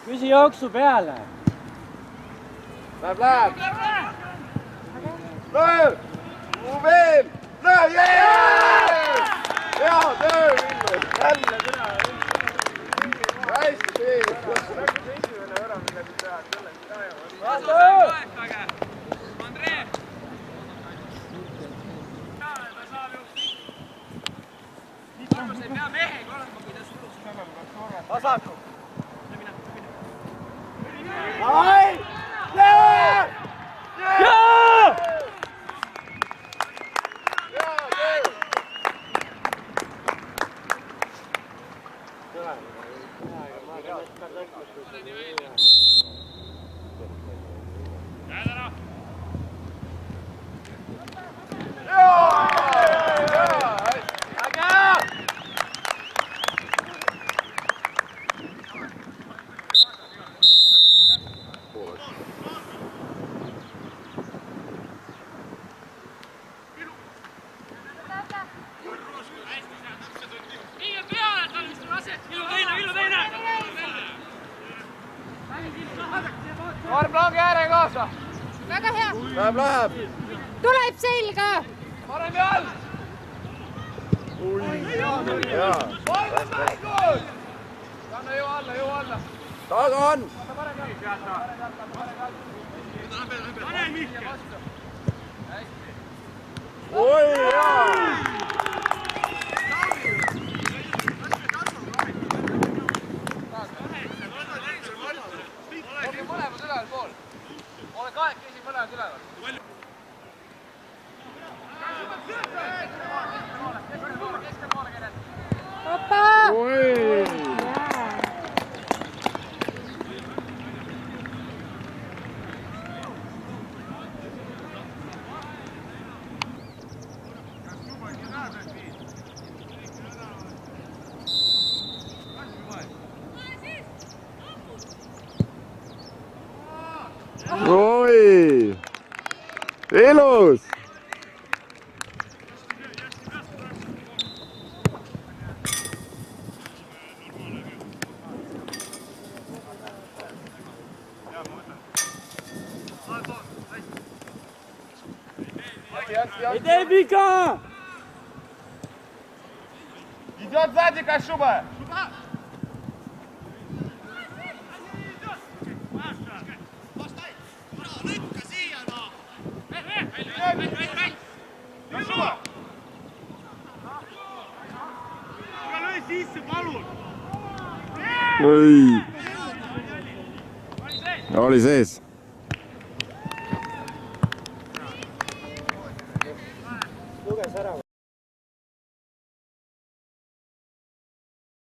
Küsi jooksu peale. Läheb. Löö! Veel! Löö! Hea töö, Villu! Jälle täna! Hästi! Esimene värav, mida siin teha, Andrei! Margus ei pea mehega olema, kui ta surus. Vasaku! Ai! Jaa! Jaa! Arm lange ääre kaasa! Väga hea! Läheb! Tuleb selga! Parem jalg! Jaa! Valmis mängus! Kanna jõu alla! Taga on! Oi, jaa! Olge mõlemad üleval pool. Ole kahekesi mõlemad üleval. Keskelpoole käinud. Opa! Oi! Ilus! Ei tee viga! Идет сзади Кашуба! Oi! Oli sees. Luges ära.